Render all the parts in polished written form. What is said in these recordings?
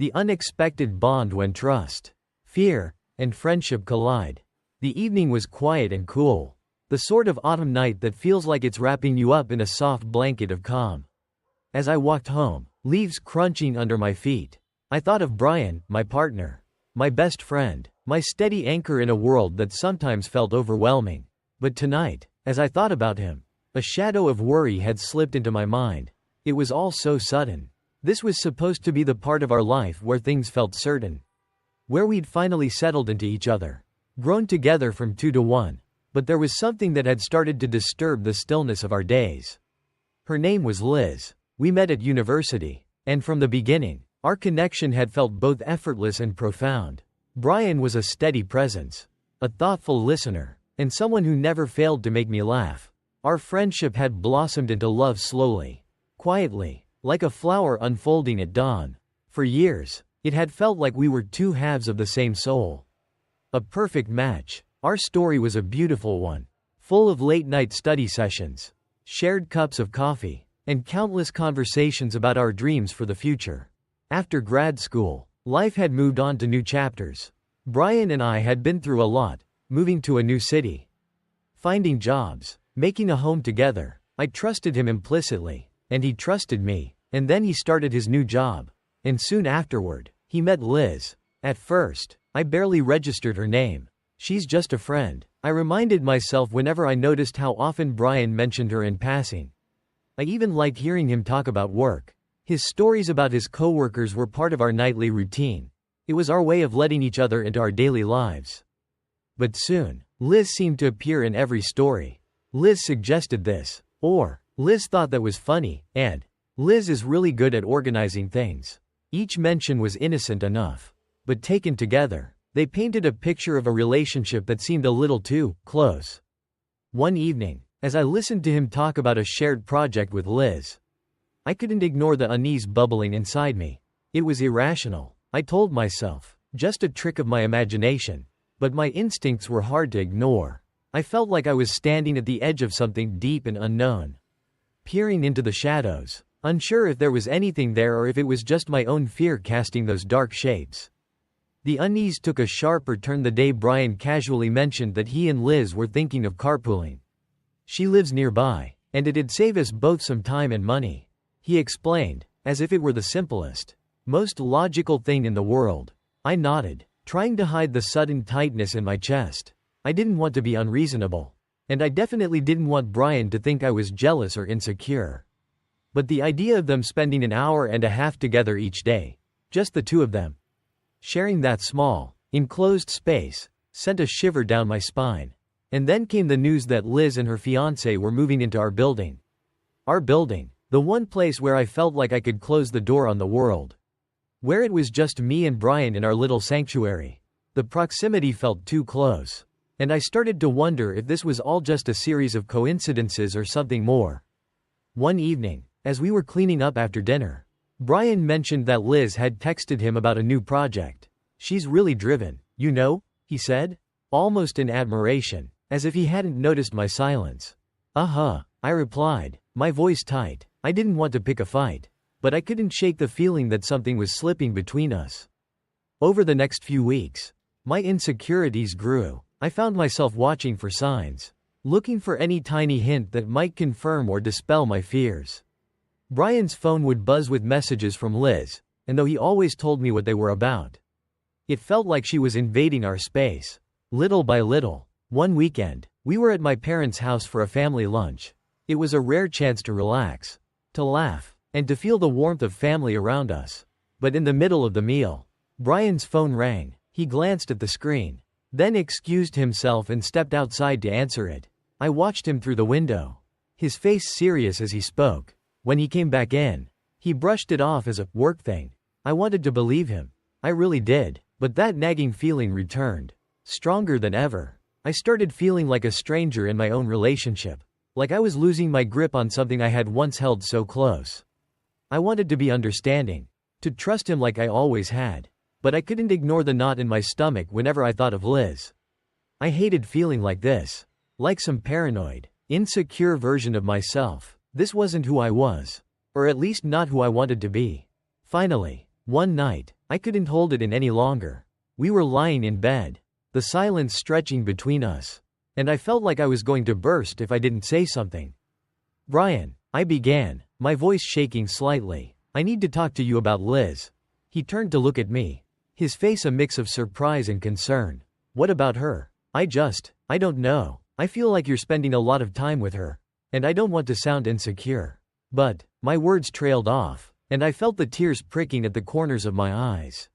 The unexpected bond when trust, fear, and friendship collide. The evening was quiet and cool. The sort of autumn night that feels like it's wrapping you up in a soft blanket of calm. As I walked home, leaves crunching under my feet, I thought of Brian, my partner, my best friend, my steady anchor in a world that sometimes felt overwhelming. But tonight, as I thought about him, a shadow of worry had slipped into my mind. It was all so sudden. This was supposed to be the part of our life where things felt certain, where we'd finally settled into each other, grown together from 2 to 1. But there was something that had started to disturb the stillness of our days. Her name was Liz. We met at university, and from the beginning, our connection had felt both effortless and profound. Brian was a steady presence, a thoughtful listener, and someone who never failed to make me laugh. Our friendship had blossomed into love slowly, quietly, like a flower unfolding at dawn. For years, it had felt like we were two halves of the same soul. A perfect match. Our story was a beautiful one, full of late-night study sessions, shared cups of coffee, and countless conversations about our dreams for the future. After grad school, life had moved on to new chapters. Brian and I had been through a lot, moving to a new city, finding jobs, making a home together. I trusted him implicitly, and he trusted me. And then he started his new job. And soon afterward, he met Liz. At first, I barely registered her name. She's just a friend, I reminded myself whenever I noticed how often Brian mentioned her in passing. I even liked hearing him talk about work. His stories about his coworkers were part of our nightly routine. It was our way of letting each other into our daily lives. But soon, Liz seemed to appear in every story. Liz suggested this, or Liz thought that was funny, and Liz is really good at organizing things. Each mention was innocent enough, but taken together, they painted a picture of a relationship that seemed a little too close. One evening, as I listened to him talk about a shared project with Liz, I couldn't ignore the unease bubbling inside me. It was irrational, I told myself, just a trick of my imagination. But my instincts were hard to ignore. I felt like I was standing at the edge of something deep and unknown, peering into the shadows, unsure if there was anything there or if it was just my own fear casting those dark shapes. The unease took a sharper turn the day Brian casually mentioned that he and Liz were thinking of carpooling. She lives nearby, and it'd save us both some time and money, he explained, as if it were the simplest, most logical thing in the world. I nodded, trying to hide the sudden tightness in my chest. I didn't want to be unreasonable, and I definitely didn't want Brian to think I was jealous or insecure. But the idea of them spending an hour and a half together each day, just the two of them, sharing that small, enclosed space, sent a shiver down my spine. And then came the news that Liz and her fiancé were moving into our building. Our building, the one place where I felt like I could close the door on the world. Where it was just me and Brian in our little sanctuary. The proximity felt too close. And I started to wonder if this was all just a series of coincidences or something more. One evening, as we were cleaning up after dinner, Brian mentioned that Liz had texted him about a new project. She's really driven, you know, he said, almost in admiration, as if he hadn't noticed my silence. Uh-huh, I replied, my voice tight. I didn't want to pick a fight, but I couldn't shake the feeling that something was slipping between us. Over the next few weeks, my insecurities grew. I found myself watching for signs, looking for any tiny hint that might confirm or dispel my fears. Brian's phone would buzz with messages from Liz, and though he always told me what they were about, it felt like she was invading our space. Little by little, one weekend, we were at my parents' house for a family lunch. It was a rare chance to relax, to laugh, and to feel the warmth of family around us. But in the middle of the meal, Brian's phone rang. He glanced at the screen, then excused himself and stepped outside to answer it. I watched him through the window, his face serious as he spoke. When he came back in, he brushed it off as a work thing. I wanted to believe him. I really did, but that nagging feeling returned, stronger than ever. I started feeling like a stranger in my own relationship, like I was losing my grip on something I had once held so close. I wanted to be understanding, to trust him like I always had, but I couldn't ignore the knot in my stomach whenever I thought of Liz. I hated feeling like this, like some paranoid, insecure version of myself. This wasn't who I was, or at least not who I wanted to be. Finally, One night, I couldn't hold it in any longer. We were lying in bed, the silence stretching between us, and I felt like I was going to burst if I didn't say something. "Brian," I began, my voice shaking slightly, "I need to talk to you about Liz." He turned to look at me, his face a mix of surprise and concern. "What about her?" I don't know. I feel like you're spending a lot of time with her, and I don't want to sound insecure." But my words trailed off, and I felt the tears pricking at the corners of my eyes.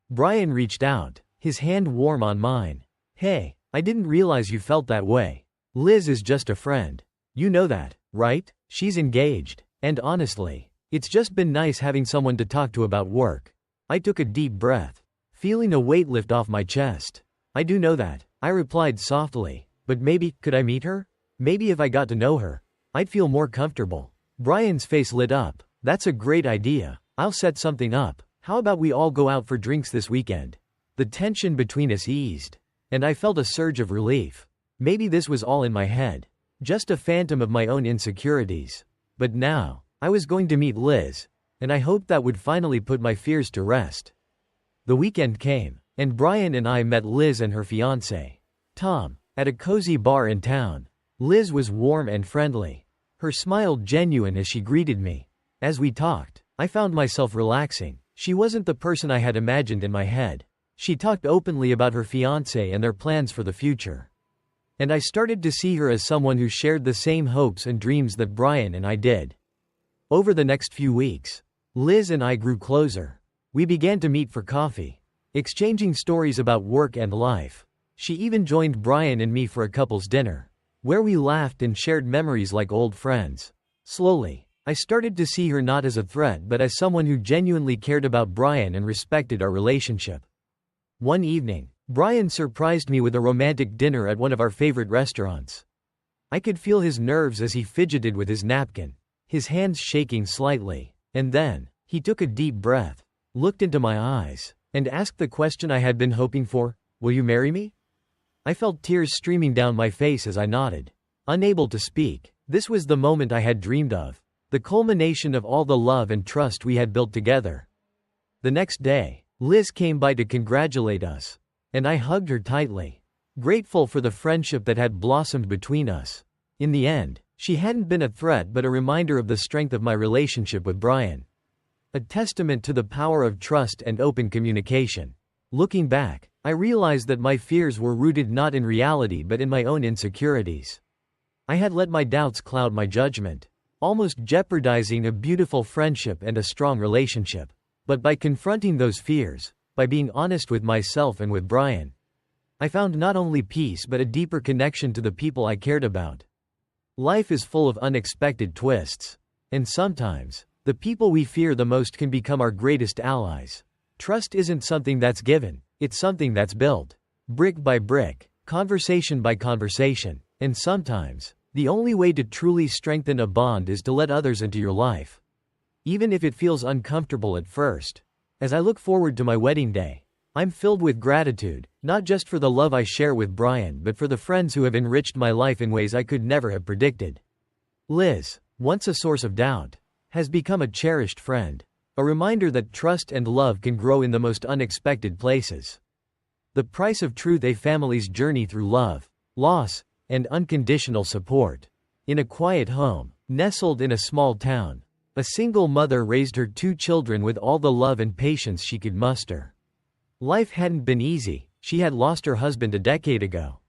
Brian reached out, his hand warm on mine. "Hey, I didn't realize you felt that way. Liz is just a friend. You know that, right? She's engaged. And honestly, it's just been nice having someone to talk to about work." I took a deep breath, feeling a weight lift off my chest. "I do know that," I replied softly, "but maybe, could I meet her? Maybe if I got to know her, I'd feel more comfortable." Brian's face lit up. "That's a great idea. I'll set something up. How about we all go out for drinks this weekend?" The tension between us eased, and I felt a surge of relief. Maybe this was all in my head, just a phantom of my own insecurities. But now, I was going to meet Liz, and I hoped that would finally put my fears to rest. The weekend came, and Brian and I met Liz and her fiancé, Tom, at a cozy bar in town. Liz was warm and friendly, her smile genuine as she greeted me. As we talked, I found myself relaxing. She wasn't the person I had imagined in my head. She talked openly about her fiancé and their plans for the future. And I started to see her as someone who shared the same hopes and dreams that Brian and I did. Over the next few weeks, Liz and I grew closer. We began to meet for coffee, exchanging stories about work and life. She even joined Brian and me for a couple's dinner, where we laughed and shared memories like old friends. Slowly, I started to see her not as a threat but as someone who genuinely cared about Brian and respected our relationship. One evening, Brian surprised me with a romantic dinner at one of our favorite restaurants. I could feel his nerves as he fidgeted with his napkin, his hands shaking slightly, and then, he took a deep breath, looked into my eyes, and asked the question I had been hoping for, "Will you marry me?" I felt tears streaming down my face as I nodded, unable to speak. This was the moment I had dreamed of, the culmination of all the love and trust we had built together. The next day, Liz came by to congratulate us, and I hugged her tightly, grateful for the friendship that had blossomed between us. In the end, she hadn't been a threat but a reminder of the strength of my relationship with Brian. A testament to the power of trust and open communication. Looking back, I realized that my fears were rooted not in reality but in my own insecurities. I had let my doubts cloud my judgment, almost jeopardizing a beautiful friendship and a strong relationship. But by confronting those fears, by being honest with myself and with Brian, I found not only peace but a deeper connection to the people I cared about. Life is full of unexpected twists, and sometimes, the people we fear the most can become our greatest allies. Trust isn't something that's given, it's something that's built, brick by brick, conversation by conversation, and sometimes, the only way to truly strengthen a bond is to let others into your life, even if it feels uncomfortable at first. As I look forward to my wedding day, I'm filled with gratitude, not just for the love I share with Brian but for the friends who have enriched my life in ways I could never have predicted. Liz, once a source of doubt, has become a cherished friend, a reminder that trust and love can grow in the most unexpected places. The price of truth: a family's journey through love, loss, and unconditional support. In a quiet home, nestled in a small town, a single mother raised her 2 children with all the love and patience she could muster. Life hadn't been easy. She had lost her husband a decade ago.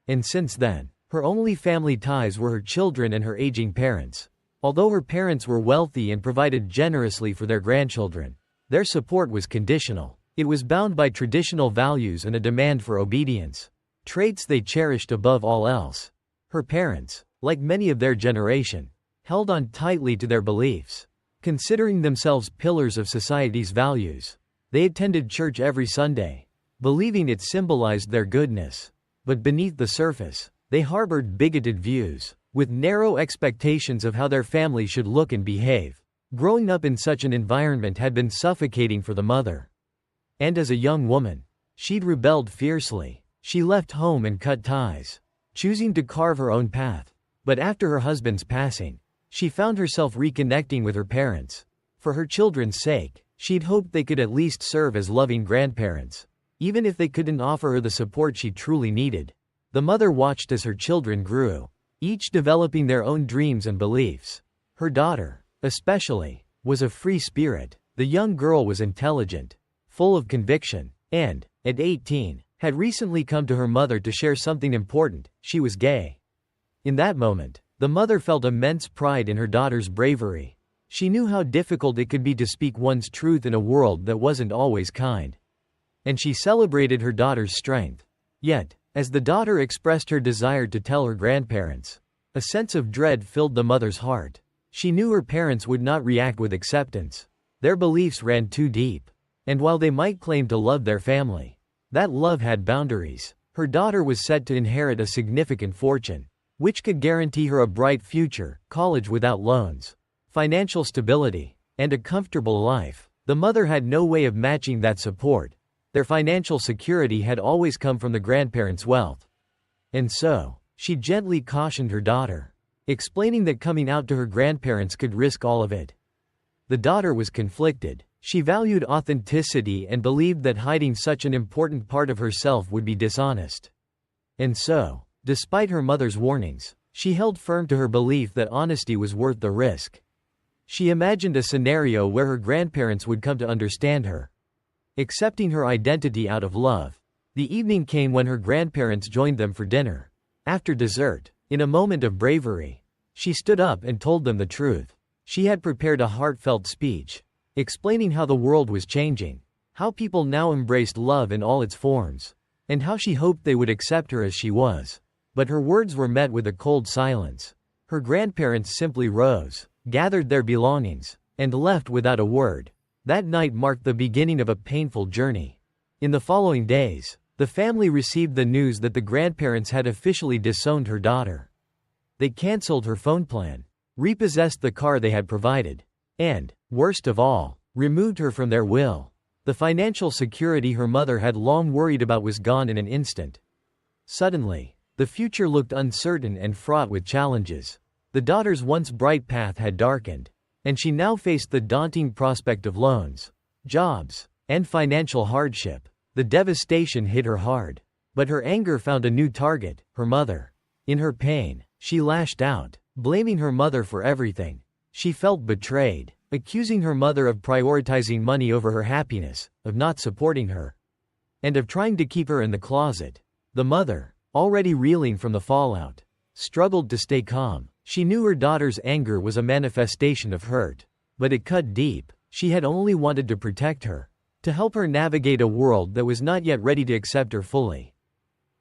And since then, her only family ties were her children and her aging parents. Although her parents were wealthy and provided generously for their grandchildren, their support was conditional. It was bound by traditional values and a demand for obedience, traits they cherished above all else. Her parents, like many of their generation, held on tightly to their beliefs, considering themselves pillars of society's values. They attended church every Sunday, believing it symbolized their goodness. But beneath the surface, they harbored bigoted views, with narrow expectations of how their family should look and behave. Growing up in such an environment had been suffocating for the mother. And as a young woman, she'd rebelled fiercely. She left home and cut ties, choosing to carve her own path. But after her husband's passing, she found herself reconnecting with her parents. For her children's sake, She'd hoped they could at least serve as loving grandparents, even if they couldn't offer her the support she truly needed. The mother watched as her children grew, each developing their own dreams and beliefs. Her daughter, especially, was a free spirit. The young girl was intelligent, full of conviction, and, at 18, had recently come to her mother to share something important: she was gay. In that moment, the mother felt immense pride in her daughter's bravery. She knew how difficult it could be to speak one's truth in a world that wasn't always kind. And she celebrated her daughter's strength. Yet, as the daughter expressed her desire to tell her grandparents, a sense of dread filled the mother's heart. She knew her parents would not react with acceptance. Their beliefs ran too deep. And while they might claim to love their family, that love had boundaries. Her daughter was set to inherit a significant fortune, which could guarantee her a bright future, college without loans, financial stability, and a comfortable life. The mother had no way of matching that support. Their financial security had always come from the grandparents' wealth. And so, she gently cautioned her daughter, explaining that coming out to her grandparents could risk all of it. The daughter was conflicted. She valued authenticity and believed that hiding such an important part of herself would be dishonest. And so, despite her mother's warnings, she held firm to her belief that honesty was worth the risk. She imagined a scenario where her grandparents would come to understand her, accepting her identity out of love. The evening came when her grandparents joined them for dinner. After dessert, in a moment of bravery, she stood up and told them the truth. She had prepared a heartfelt speech, explaining how the world was changing, how people now embraced love in all its forms, and how she hoped they would accept her as she was. But her words were met with a cold silence. Her grandparents simply rose, gathered their belongings, and left without a word. That night marked the beginning of a painful journey. In the following days, the family received the news that the grandparents had officially disowned her daughter. They canceled her phone plan, repossessed the car they had provided, and, worst of all, removed her from their will. The financial security her mother had long worried about was gone in an instant. Suddenly, the future looked uncertain and fraught with challenges. The daughter's once bright path had darkened, and she now faced the daunting prospect of loans, jobs, and financial hardship. The devastation hit her hard, but her anger found a new target: her mother. In her pain, she lashed out, blaming her mother for everything. She felt betrayed, accusing her mother of prioritizing money over her happiness, of not supporting her, and of trying to keep her in the closet. The mother, already reeling from the fallout, struggled to stay calm. She knew her daughter's anger was a manifestation of hurt, but it cut deep. She had only wanted to protect her, to help her navigate a world that was not yet ready to accept her fully.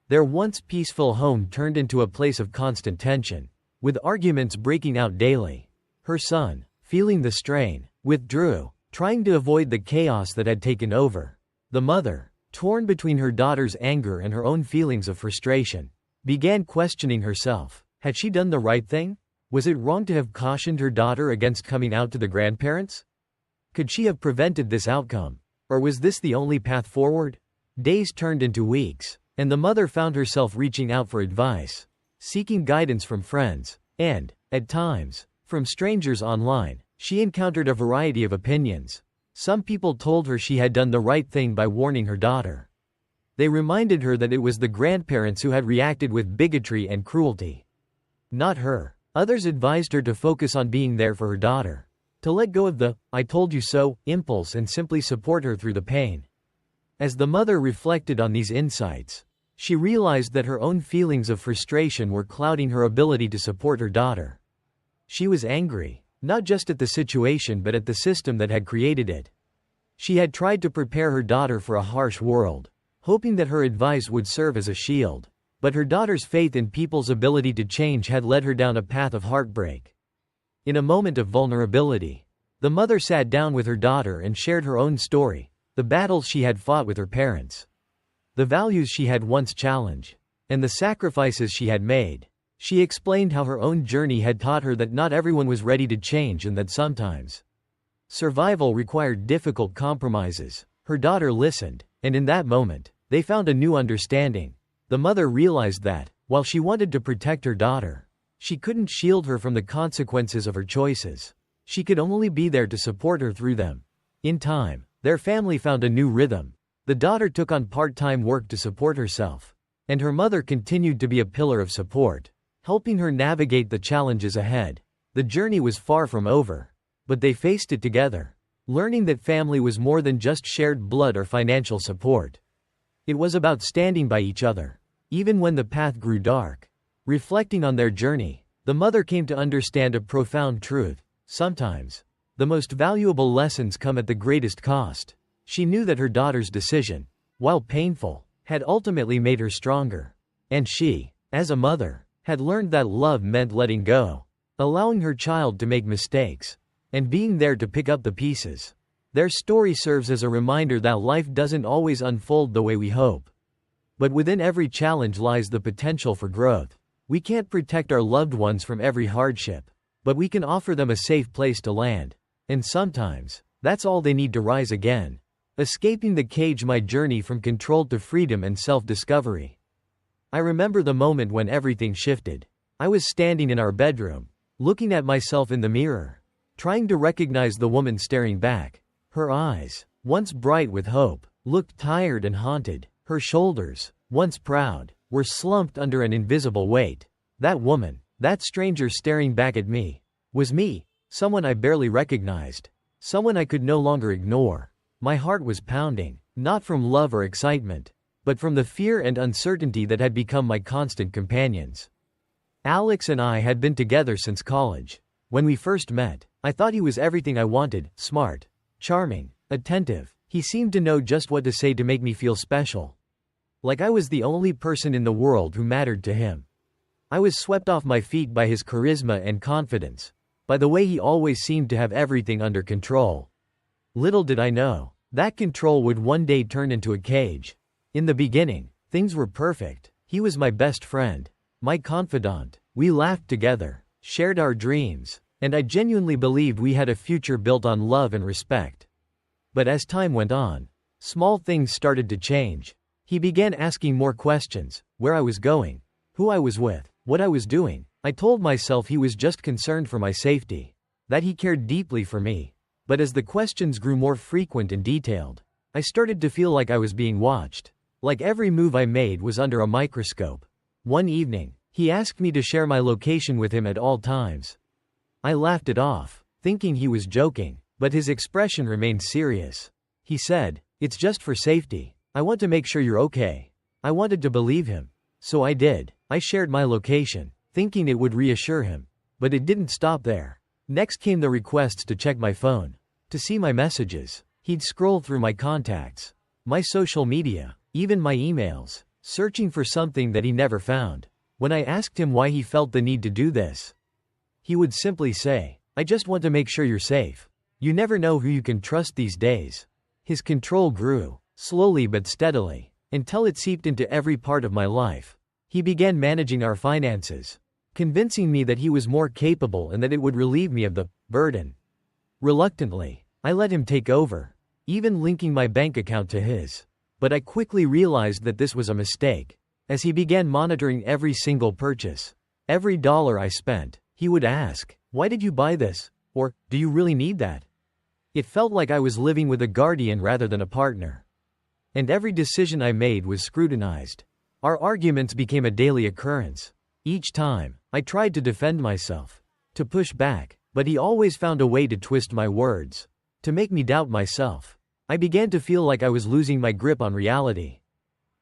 Their once peaceful home turned into a place of constant tension, with arguments breaking out daily. Her son, feeling the strain, withdrew, trying to avoid the chaos that had taken over. The mother, torn between her daughter's anger and her own feelings of frustration, began questioning herself. Had she done the right thing? Was it wrong to have cautioned her daughter against coming out to the grandparents? Could she have prevented this outcome? Or was this the only path forward? Days turned into weeks, and the mother found herself reaching out for advice, seeking guidance from friends, and, at times, from strangers online. She encountered a variety of opinions. Some people told her she had done the right thing by warning her daughter. They reminded her that it was the grandparents who had reacted with bigotry and cruelty, not her. Others advised her to focus on being there for her daughter, to let go of the "I told you so" impulse and simply support her through the pain. As the mother reflected on these insights, she realized that her own feelings of frustration were clouding her ability to support her daughter. She was angry, not just at the situation but at the system that had created it. She had tried to prepare her daughter for a harsh world, hoping that her advice would serve as a shield. But her daughter's faith in people's ability to change had led her down a path of heartbreak. In a moment of vulnerability, the mother sat down with her daughter and shared her own story, the battles she had fought with her parents, the values she had once challenged, and the sacrifices she had made. She explained how her own journey had taught her that not everyone was ready to change and that sometimes survival required difficult compromises. Her daughter listened, and in that moment, they found a new understanding. The mother realized that, while she wanted to protect her daughter, she couldn't shield her from the consequences of her choices. She could only be there to support her through them. In time, their family found a new rhythm. The daughter took on part-time work to support herself, and her mother continued to be a pillar of support, helping her navigate the challenges ahead. The journey was far from over, but they faced it together, learning that family was more than just shared blood or financial support. It was about standing by each other, even when the path grew dark. Reflecting on their journey, the mother came to understand a profound truth. Sometimes, the most valuable lessons come at the greatest cost. She knew that her daughter's decision, while painful, had ultimately made her stronger. And she, as a mother, had learned that love meant letting go, allowing her child to make mistakes, and being there to pick up the pieces. Their story serves as a reminder that life doesn't always unfold the way we hope. But within every challenge lies the potential for growth. We can't protect our loved ones from every hardship, but we can offer them a safe place to land. And sometimes, that's all they need to rise again. Escaping the cage, my journey from control to freedom and self-discovery. I remember the moment when everything shifted. I was standing in our bedroom, looking at myself in the mirror, trying to recognize the woman staring back. Her eyes, once bright with hope, looked tired and haunted. Her shoulders, once proud, were slumped under an invisible weight. That woman, that stranger staring back at me, was me, someone I barely recognized, someone I could no longer ignore. My heart was pounding, not from love or excitement, but from the fear and uncertainty that had become my constant companions. Alex and I had been together since college. When we first met, I thought he was everything I wanted: smart, charming, attentive. He seemed to know just what to say to make me feel special. Like I was the only person in the world who mattered to him. I was swept off my feet by his charisma and confidence, by the way he always seemed to have everything under control. Little did I know, that control would one day turn into a cage. In the beginning, things were perfect. He was my best friend, my confidant. We laughed together, shared our dreams, and I genuinely believed we had a future built on love and respect. But as time went on, small things started to change. He began asking more questions: where I was going, who I was with, what I was doing. I told myself he was just concerned for my safety, that he cared deeply for me. But as the questions grew more frequent and detailed, I started to feel like I was being watched, like every move I made was under a microscope. One evening, he asked me to share my location with him at all times. I laughed it off, thinking he was joking, but his expression remained serious. He said, "It's just for safety. I want to make sure you're okay." I wanted to believe him, so I did. I shared my location, thinking it would reassure him. But it didn't stop there. Next came the requests to check my phone, to see my messages. He'd scroll through my contacts, my social media, even my emails, searching for something that he never found. When I asked him why he felt the need to do this, he would simply say, "I just want to make sure you're safe. You never know who you can trust these days." His control grew, slowly but steadily, until it seeped into every part of my life. He began managing our finances, convincing me that he was more capable and that it would relieve me of the burden. Reluctantly, I let him take over, even linking my bank account to his. But I quickly realized that this was a mistake. As he began monitoring every single purchase, every dollar I spent, he would ask, "Why did you buy this?" Or, "Do you really need that?" It felt like I was living with a guardian rather than a partner. And every decision I made was scrutinized. Our arguments became a daily occurrence. Each time, I tried to defend myself, to push back, but he always found a way to twist my words, to make me doubt myself. I began to feel like I was losing my grip on reality.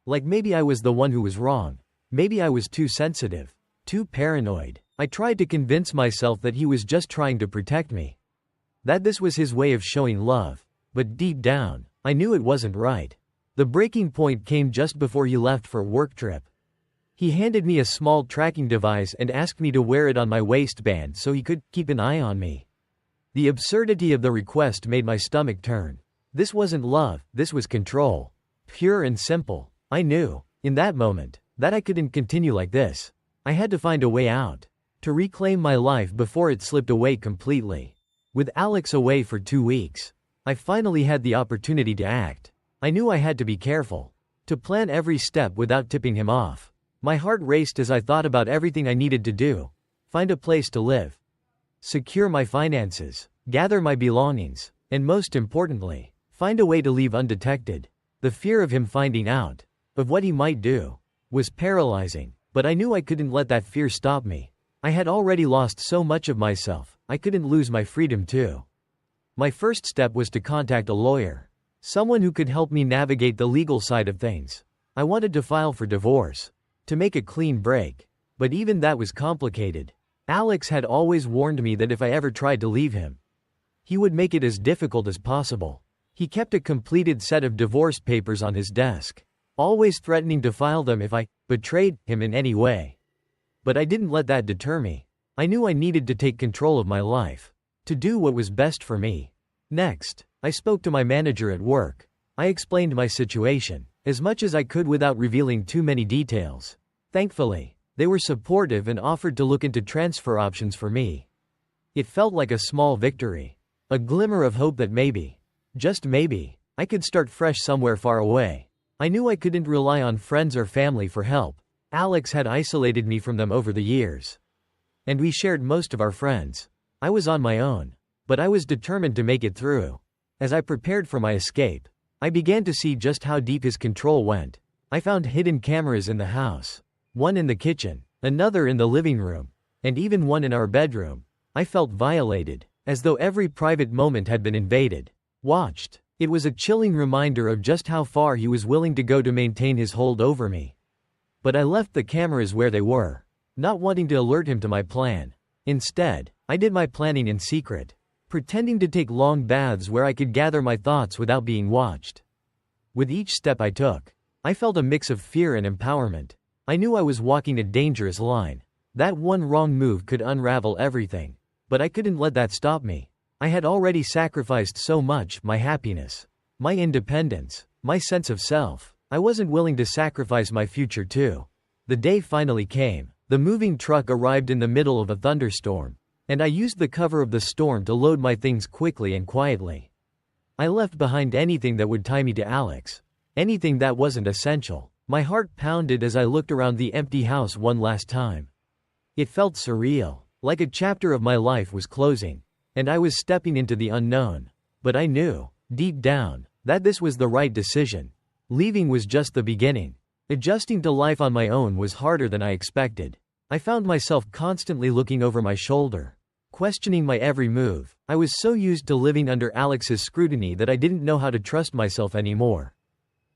Like maybe I was the one who was wrong. Maybe I was too sensitive, too paranoid. I tried to convince myself that he was just trying to protect me, that this was his way of showing love. But deep down, I knew it wasn't right. The breaking point came just before he left for a work trip. He handed me a small tracking device and asked me to wear it on my waistband so he could keep an eye on me. The absurdity of the request made my stomach turn. This wasn't love, this was control. Pure and simple. I knew, in that moment, that I couldn't continue like this. I had to find a way out, to reclaim my life before it slipped away completely. With Alex away for 2 weeks, I finally had the opportunity to act. I knew I had to be careful, to plan every step without tipping him off. My heart raced as I thought about everything I needed to do: find a place to live, secure my finances, gather my belongings, And most importantly, find a way to leave undetected. The fear of him finding out, of what he might do, was paralyzing, but I knew I couldn't let that fear stop me. I had already lost so much of myself, I couldn't lose my freedom too. My first step was to contact a lawyer. Someone who could help me navigate the legal side of things. I wanted to file for divorce. To make a clean break. But even that was complicated. Alex had always warned me that if I ever tried to leave him, he would make it as difficult as possible. He kept a completed set of divorce papers on his desk, always threatening to file them if I betrayed him in any way. But I didn't let that deter me. I knew I needed to take control of my life, to do what was best for me. Next, I spoke to my manager at work. I explained my situation, as much as I could without revealing too many details. Thankfully, they were supportive and offered to look into transfer options for me. It felt like a small victory. A glimmer of hope that maybe, just maybe, I could start fresh somewhere far away. I knew I couldn't rely on friends or family for help. Alex had isolated me from them over the years. And we shared most of our friends. I was on my own. But I was determined to make it through. As I prepared for my escape, I began to see just how deep his control went. I found hidden cameras in the house. One in the kitchen, another in the living room, and even one in our bedroom. I felt violated, as though every private moment had been invaded, watched. It was a chilling reminder of just how far he was willing to go to maintain his hold over me. But I left the cameras where they were, not wanting to alert him to my plan. Instead, I did my planning in secret, pretending to take long baths where I could gather my thoughts without being watched. With each step I took, I felt a mix of fear and empowerment. I knew I was walking a dangerous line. That one wrong move could unravel everything. But I couldn't let that stop me. I had already sacrificed so much, my happiness, my independence, my sense of self. I wasn't willing to sacrifice my future too. The day finally came. The moving truck arrived in the middle of a thunderstorm, and I used the cover of the storm to load my things quickly and quietly. I left behind anything that would tie me to Alex, anything that wasn't essential. My heart pounded as I looked around the empty house one last time. It felt surreal, like a chapter of my life was closing, and I was stepping into the unknown. But I knew, deep down, that this was the right decision. Leaving was just the beginning. Adjusting to life on my own was harder than I expected. I found myself constantly looking over my shoulder, questioning my every move. I was so used to living under Alex's scrutiny that I didn't know how to trust myself anymore.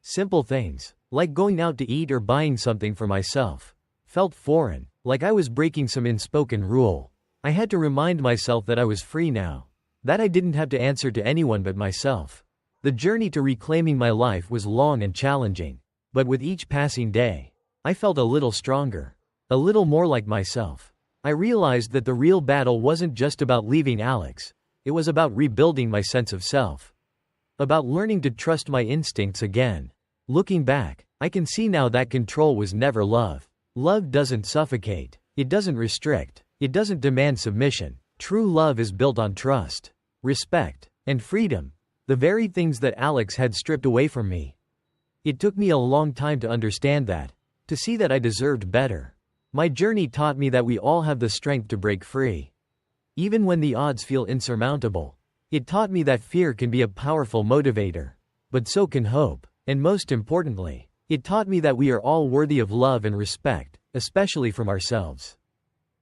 Simple things, like going out to eat or buying something for myself, felt foreign, like I was breaking some unspoken rule. I had to remind myself that I was free now, that I didn't have to answer to anyone but myself. The journey to reclaiming my life was long and challenging, but with each passing day, I felt a little stronger, a little more like myself. I realized that the real battle wasn't just about leaving Alex, it was about rebuilding my sense of self, about learning to trust my instincts again. Looking back, I can see now that control was never love. Love doesn't suffocate, it doesn't restrict, it doesn't demand submission. True love is built on trust, respect, and freedom, the very things that Alex had stripped away from me. It took me a long time to understand that, to see that I deserved better. My journey taught me that we all have the strength to break free, even when the odds feel insurmountable. It taught me that fear can be a powerful motivator, but so can hope. And most importantly, it taught me that we are all worthy of love and respect, especially from ourselves.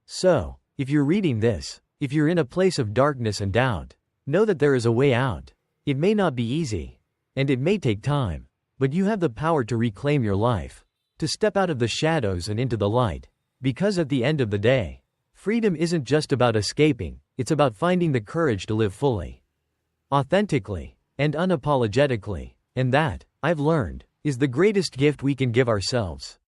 So, if you're reading this, if you're in a place of darkness and doubt, know that there is a way out. It may not be easy, and it may take time, but you have the power to reclaim your life, to step out of the shadows and into the light. Because at the end of the day, freedom isn't just about escaping, it's about finding the courage to live fully, authentically, and unapologetically. And that, I've learned, is the greatest gift we can give ourselves.